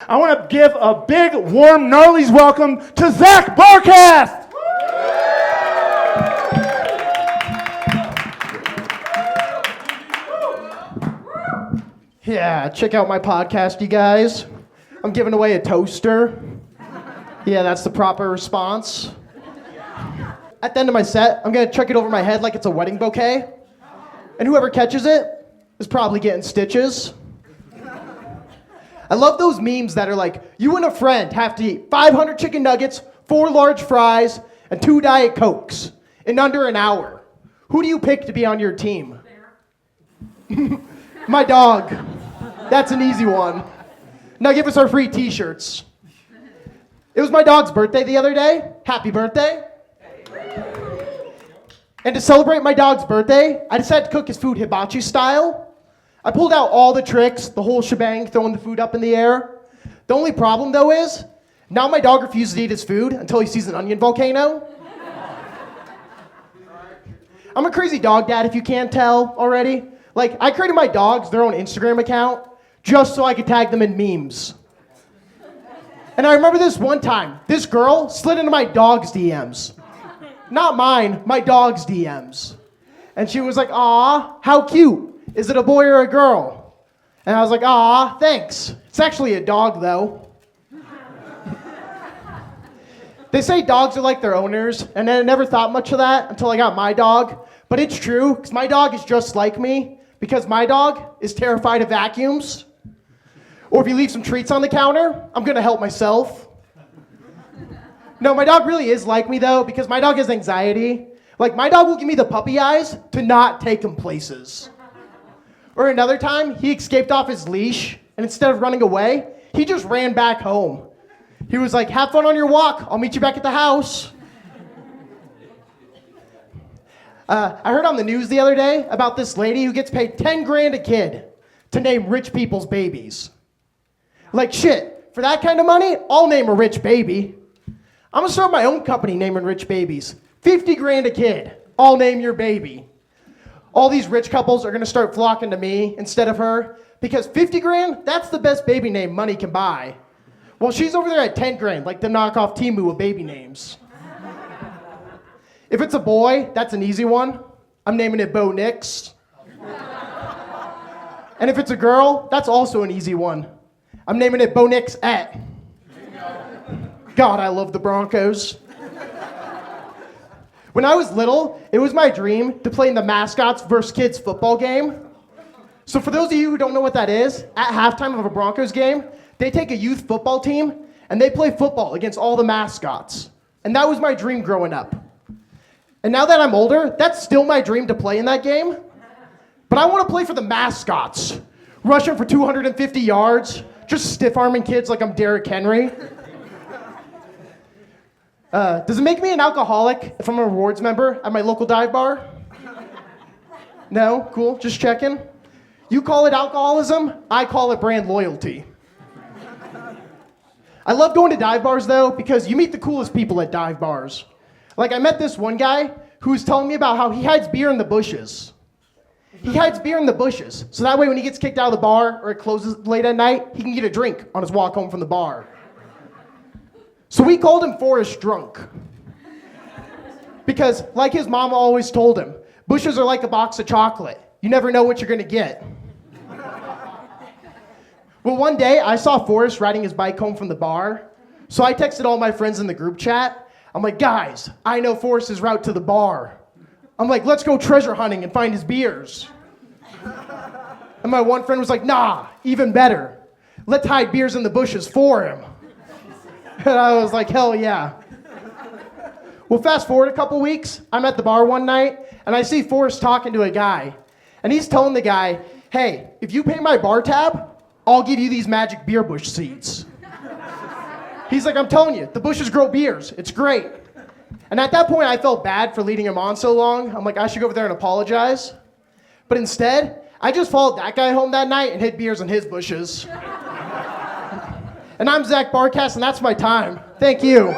I want to give a big, warm, Gnarly's welcome to Zach Barcast! Yeah, check out my podcast, you guys. I'm giving away a toaster. Yeah, that's the proper response. At the end of my set, I'm going to chuck it over my head like it's a wedding bouquet. And whoever catches it is probably getting stitches. I love those memes that are like, you and a friend have to eat 500 chicken nuggets, 4 large fries, and 2 Diet Cokes in under an hour. Who do you pick to be on your team? My dog. That's an easy one. Now give us our free t-shirts. It was my dog's birthday the other day. Happy birthday. And to celebrate my dog's birthday, I decided to cook his food hibachi style. I pulled out all the tricks, the whole shebang, throwing the food up in the air. The only problem, though, is now my dog refuses to eat his food until he sees an onion volcano. I'm a crazy dog dad, if you can't tell already. Like, I created my dogs their own Instagram account just so I could tag them in memes. And I remember this one time, this girl slid into my dog's DMs. Not mine, my dog's DMs. And she was like, "Aw, how cute. Is it a boy or a girl?" And I was like, "Aw, thanks. It's actually a dog, though." They say dogs are like their owners, and I never thought much of that until I got my dog. But it's true, because my dog is just like me, because my dog is terrified of vacuums. Or if you leave some treats on the counter, I'm going to help myself. No, my dog really is like me, though, because my dog has anxiety. Like, my dog will give me the puppy eyes to not take him places. Or another time, he escaped off his leash, and instead of running away, he just ran back home. He was like, "Have fun on your walk. I'll meet you back at the house." I heard on the news the other day about this lady who gets paid 10 grand a kid to name rich people's babies. Like, shit, for that kind of money, I'll name a rich baby. I'm gonna start my own company naming rich babies. 50 grand a kid, I'll name your baby. All these rich couples are gonna start flocking to me instead of her, because 50 grand, that's the best baby name money can buy. Well, she's over there at 10 grand, like the knockoff Timu of baby names. If it's a boy, that's an easy one. I'm naming it Bo Nix. And if it's a girl, that's also an easy one. I'm naming it Bo Nix at. God, I love the Broncos. When I was little, it was my dream to play in the mascots versus kids football game. So for those of you who don't know what that is, at halftime of a Broncos game, they take a youth football team and they play football against all the mascots. And that was my dream growing up. And now that I'm older, that's still my dream to play in that game. But I want to play for the mascots, rushing for 250 yards, just stiff-arming kids like I'm Derrick Henry. Does it make me an alcoholic if I'm a rewards member at my local dive bar? No? Cool. Just checking. You call it alcoholism, I call it brand loyalty. I love going to dive bars, though, because you meet the coolest people at dive bars. Like, I met this one guy who was telling me about how he hides beer in the bushes. He hides beer in the bushes, so that way when he gets kicked out of the bar or it closes late at night, he can get a drink on his walk home from the bar. So we called him Forrest Drunk. Because, like his mama always told him, bushes are like a box of chocolate. You never know what you're going to get. Well, one day, I saw Forrest riding his bike home from the bar. So I texted all my friends in the group chat. I'm like, "Guys, I know Forrest's route to the bar." I'm like, "Let's go treasure hunting and find his beers." And my one friend was like, "Nah, even better. Let's hide beers in the bushes for him." And I was like, "Hell yeah." Well, fast forward a couple weeks, I'm at the bar one night, and I see Forrest talking to a guy. And he's telling the guy, "Hey, if you pay my bar tab, I'll give you these magic beer bush seeds." He's like, "I'm telling you, the bushes grow beers. It's great." And at that point, I felt bad for leading him on so long. I'm like, I should go over there and apologize. But instead, I just followed that guy home that night and hid beers in his bushes. And I'm Zach Barcast, and that's my time. Thank you.